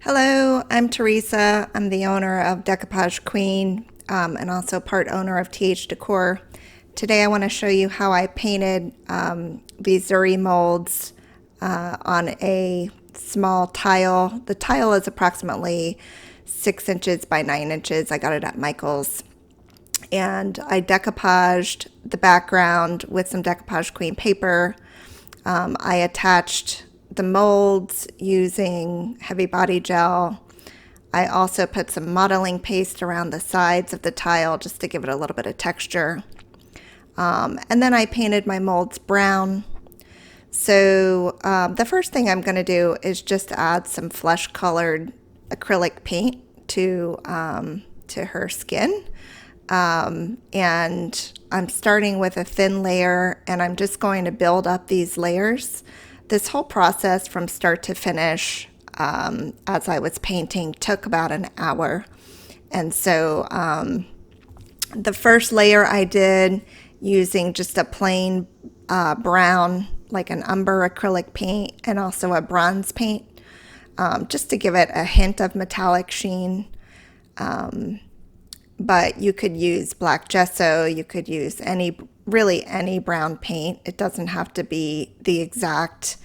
Hello, I'm Teresa. I'm the owner of Decoupage Queen and also part owner of TH Decor. Today I want to show you how I painted these Zuri molds on a small tile. The tile is approximately 6 inches by 9 inches. I got it at Michael's. And I decoupaged the background with some Decoupage Queen paper. I attached the molds using heavy body gel. I also put some modeling paste around the sides of the tile just to give it a little bit of texture. And then I painted my molds brown. So the first thing I'm going to do is just add some flesh colored acrylic paint to her skin. And I'm starting with a thin layer, and I'm just going to build up these layers. This whole process from start to finish, as I was painting, took about an hour. And so the first layer I did using just a plain brown, like an umber acrylic paint, and also a bronze paint, just to give it a hint of metallic sheen. But you could use black gesso, you could use really any brown paint. It doesn't have to be the exact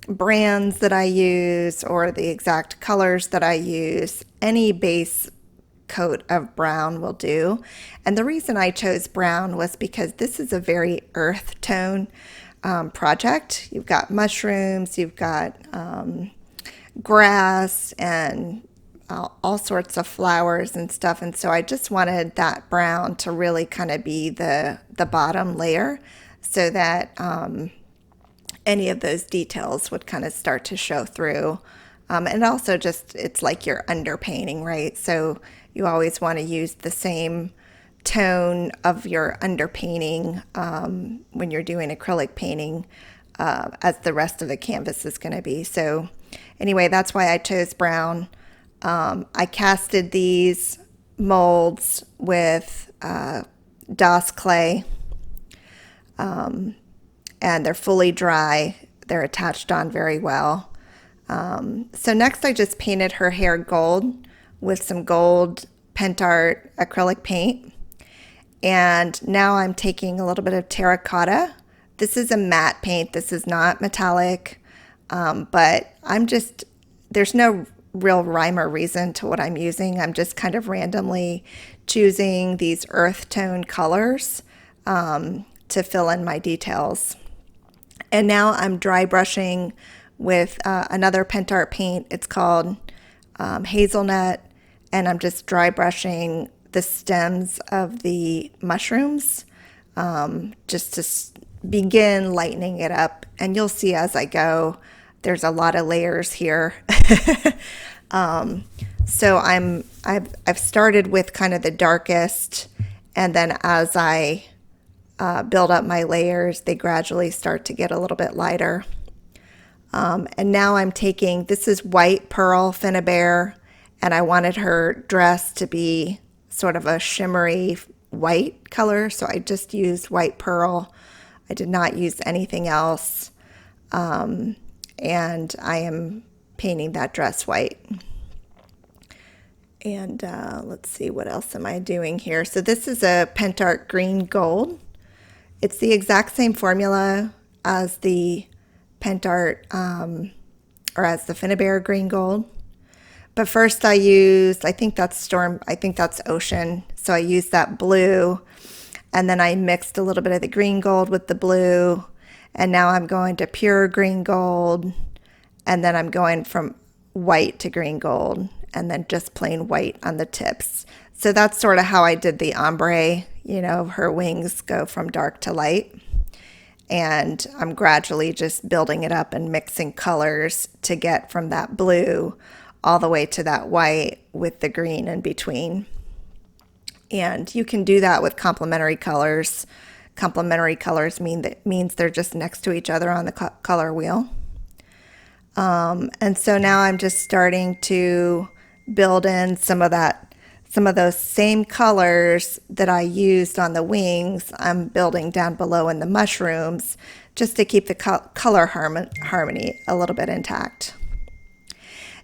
brands that I use or the exact colors that I use. Any base coat of brown will do. And the reason I chose brown was because this is a very earth tone project. You've got mushrooms, you've got grass, and all sorts of flowers and stuff, and so I just wanted that brown to really kind of be the bottom layer so that any of those details would kind of start to show through. And also just, it's like you're underpainting, right? So you always want to use the same tone of your underpainting when you're doing acrylic painting as the rest of the canvas is going to be. So anyway, that's why I chose brown. I casted these molds with DOS clay, and they're fully dry. They're attached on very well. So next I just painted her hair gold with some gold Pentart acrylic paint. And now I'm taking a little bit of terracotta. This is a matte paint. This is not metallic, but there's no real rhyme or reason to what I'm using. I'm just kind of randomly choosing these earth tone colors to fill in my details. And now I'm dry brushing with another Pentart paint. It's called Hazelnut, and I'm just dry brushing the stems of the mushrooms just to begin lightening it up. And you'll see as I go, there's a lot of layers here. So I've started with kind of the darkest, and then as I build up my layers, they gradually start to get a little bit lighter. And now I'm taking, this is white pearl Finnabair, and I wanted her dress to be sort of a shimmery white color, so I just used white pearl. I did not use anything else. And I am painting that dress white. And let's see, what else am I doing here? So this is a Pentart green gold. It's the exact same formula as the Pentart or as the Finnabair green gold. But first I used, I think that's ocean. So I used that blue, and then I mixed a little bit of the green gold with the blue. And now I'm going to pure green gold, and then I'm going from white to green gold, and then just plain white on the tips. So that's sort of how I did the ombre. Her wings go from dark to light. And I'm gradually just building it up and mixing colors to get from that blue all the way to that white with the green in between. And you can do that with complementary colors. Complementary colors means they're just next to each other on the color wheel. And so now I'm just starting to build in some of those same colors that I used on the wings. I'm building down below in the mushrooms just to keep the color harmony a little bit intact.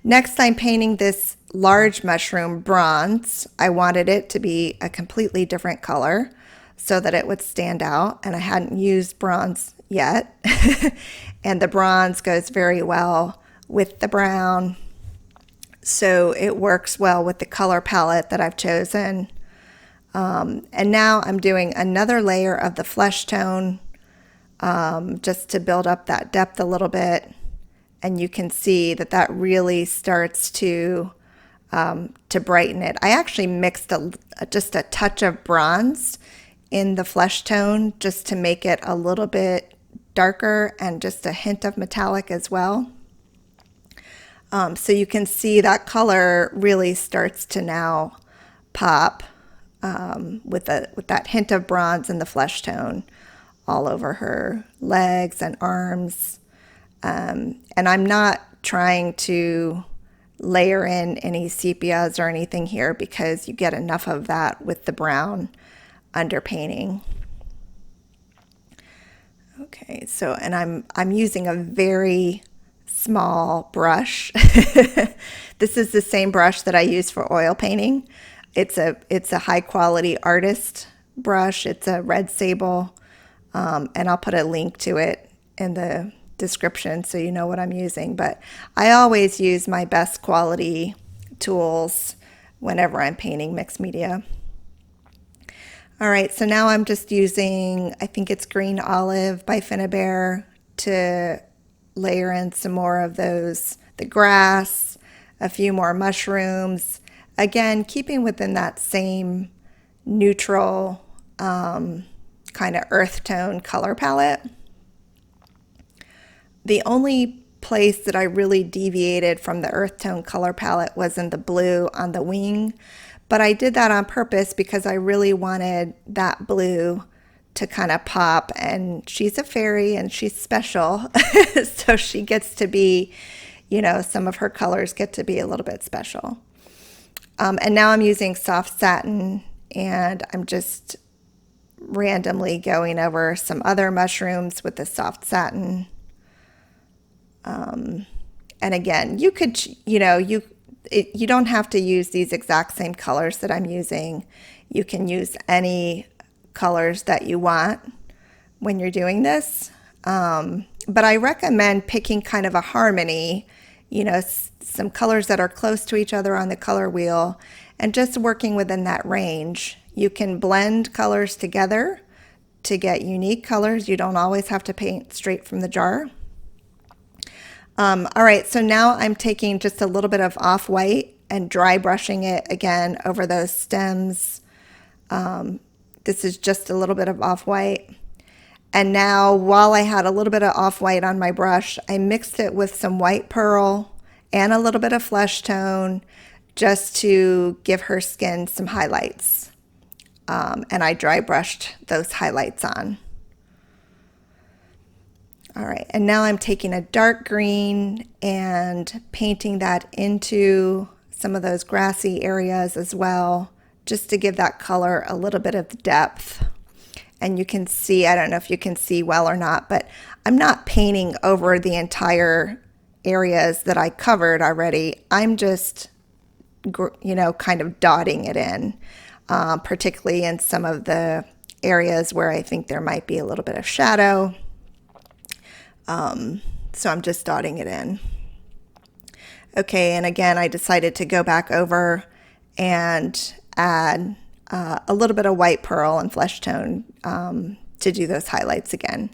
Next, I'm painting this large mushroom bronze. I wanted it to be a completely different color so that it would stand out, and I hadn't used bronze yet. And the bronze goes very well with the brown, so it works well with the color palette that I've chosen. And now I'm doing another layer of the flesh tone, just to build up that depth a little bit. And you can see that that really starts to brighten it. I actually mixed just a touch of bronze in the flesh tone just to make it a little bit darker and just a hint of metallic as well. So you can see that color really starts to now pop with that hint of bronze in the flesh tone all over her legs and arms. And I'm not trying to layer in any sepias or anything here because you get enough of that with the brown underpainting. Okay, so, and I'm using a very small brush. This is the same brush that I use for oil painting. It's a high quality artist brush. It's a red sable, and I'll put a link to it in the description so you know what I'm using. But I always use my best quality tools whenever I'm painting mixed media. All right, so now I'm just using, I think it's green olive by Finnabair, to layer in some more of those, the grass, a few more mushrooms. Again, keeping within that same neutral kind of earth tone color palette. The only place that I really deviated from the earth tone color palette was in the blue on the wing, but I did that on purpose because I really wanted that blue to kind of pop, and she's a fairy and she's special. So she gets to be, you know, some of her colors get to be a little bit special. And now I'm using soft satin, and I'm just randomly going over some other mushrooms with the soft satin. And again, you could, you know, you don't have to use these exact same colors that I'm using. You can use any colors that you want when you're doing this. But I recommend picking kind of a harmony, you know, some colors that are close to each other on the color wheel, and just working within that range. You can blend colors together to get unique colors. You don't always have to paint straight from the jar. All right, so now I'm taking just a little bit of off-white and dry brushing it again over those stems. This is just a little bit of off-white. And now, while I had a little bit of off-white on my brush, I mixed it with some white pearl and a little bit of flesh tone just to give her skin some highlights. And I dry brushed those highlights on. All right, and now I'm taking a dark green and painting that into some of those grassy areas as well, just to give that color a little bit of depth. And you can see, I don't know if you can see well or not, but I'm not painting over the entire areas that I covered already. I'm just, you know, kind of dotting it in, particularly in some of the areas where I think there might be a little bit of shadow. So I'm just dotting it in. Okay, and again, I decided to go back over and add a little bit of white pearl and flesh tone to do those highlights again.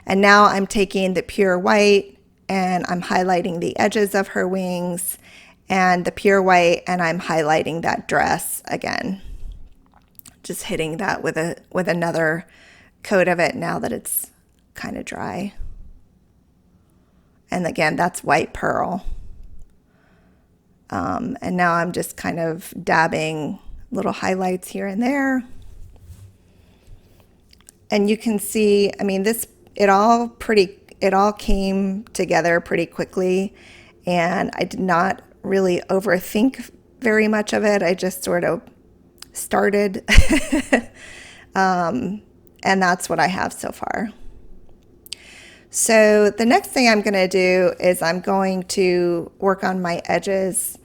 And now I'm taking the pure white and I'm highlighting the edges of her wings, and the pure white, and I'm highlighting that dress again. Just hitting that with another coat of it now that it's kind of dry. And again, that's white pearl. And now I'm just kind of dabbing little highlights here and there. And you can see, I mean, it all came together pretty quickly, and I did not really overthink very much of it. I just sort of started. And that's what I have so far. So the next thing I'm going to do is I'm going to work on my edges,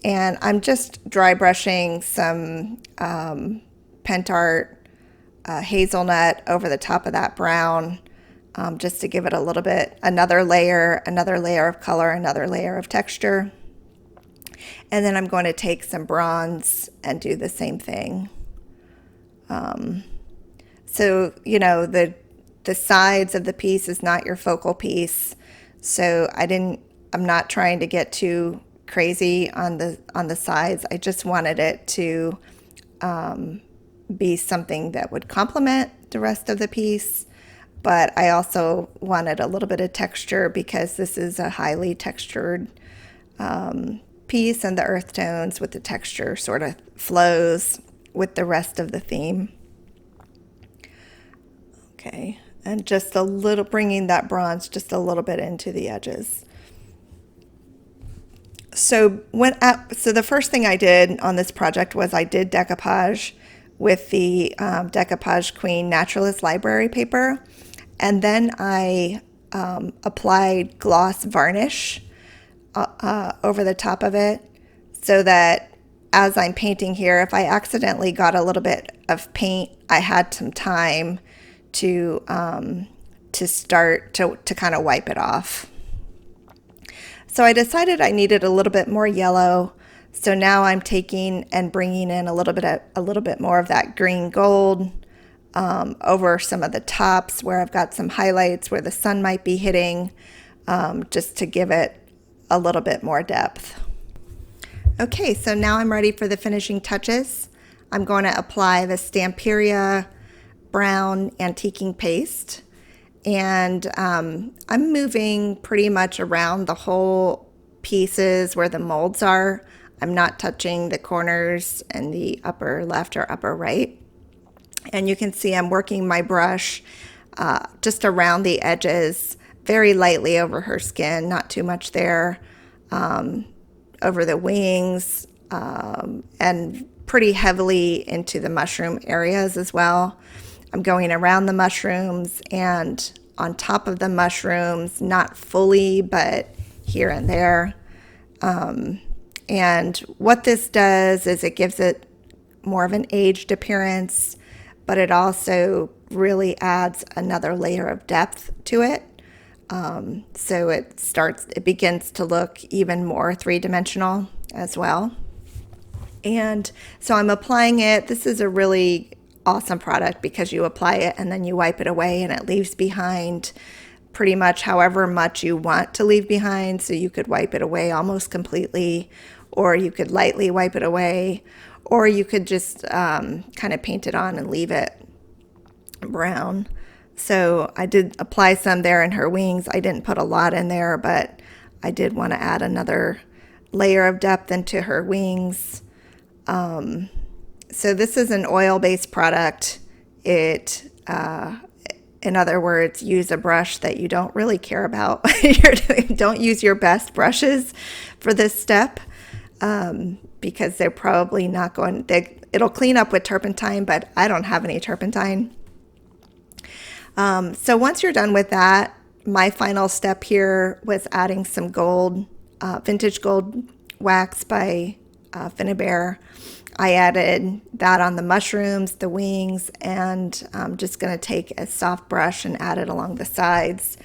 and I'm just dry brushing some Pentart hazelnut over the top of that brown, just to give it a little bit, another layer of color, another layer of texture. And then I'm going to take some bronze and do the same thing. So, you know, the sides of the piece is not your focal piece. So I'm not trying to get too crazy on the sides. I just wanted it to be something that would complement the rest of the piece. But I also wanted a little bit of texture because this is a highly textured piece, and the earth tones with the texture sort of flows with the rest of the theme. Okay, and just a little, bringing that bronze just a little bit into the edges. So the first thing I did on this project was I did decoupage with the Decoupage Queen Naturalist Library paper, and then I applied gloss varnish over the top of it, so that as I'm painting here, if I accidentally got a little bit of paint, I had some time to start to kind of wipe it off. So I decided I needed a little bit more yellow. So now I'm taking and bringing in a little bit more of that green gold over some of the tops where I've got some highlights where the sun might be hitting, just to give it a little bit more depth. Okay, so now I'm ready for the finishing touches. I'm going to apply the Stamperia brown antiquing paste, and I'm moving pretty much around the whole pieces where the molds are. I'm not touching the corners and the upper left or upper right. And you can see I'm working my brush just around the edges, very lightly over her skin, not too much there, over the wings, and pretty heavily into the mushroom areas as well. I'm going around the mushrooms and on top of the mushrooms, not fully, but here and there. And what this does is it gives it more of an aged appearance, but it also really adds another layer of depth to it. So it begins to look even more three-dimensional as well. And so I'm applying it. This is a really awesome product because you apply it and then you wipe it away, and it leaves behind pretty much however much you want to leave behind. So you could wipe it away almost completely, or you could lightly wipe it away, or you could just kind of paint it on and leave it brown. So I did apply some there in her wings. I didn't put a lot in there, but I did want to add another layer of depth into her wings. So this is an oil-based product. In other words, use a brush that you don't really care about. Don't use your best brushes for this step, because they're probably not going, it'll clean up with turpentine, but I don't have any turpentine. So once you're done with that, my final step here was adding some gold, vintage gold wax by Finnabair. I added that on the mushrooms, the wings, and I'm just going to take a soft brush and add it along the sides.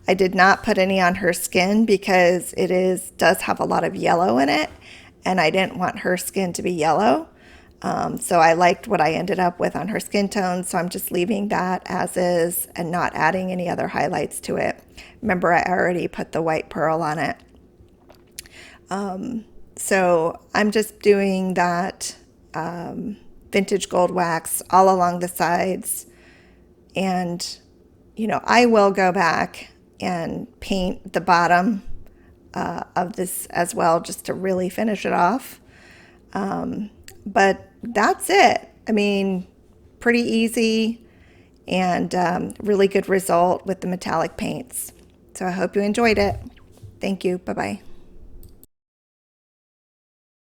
I did not put any on her skin because it does have a lot of yellow in it, and I didn't want her skin to be yellow. So I liked what I ended up with on her skin tone, so I'm just leaving that as is and not adding any other highlights to it. Remember, I already put the white pearl on it. So I'm just doing that vintage gold wax all along the sides. And, I will go back and paint the bottom of this as well, just to really finish it off. But that's it. I mean, pretty easy and really good result with the metallic paints. So I hope you enjoyed it. Thank you. Bye-bye.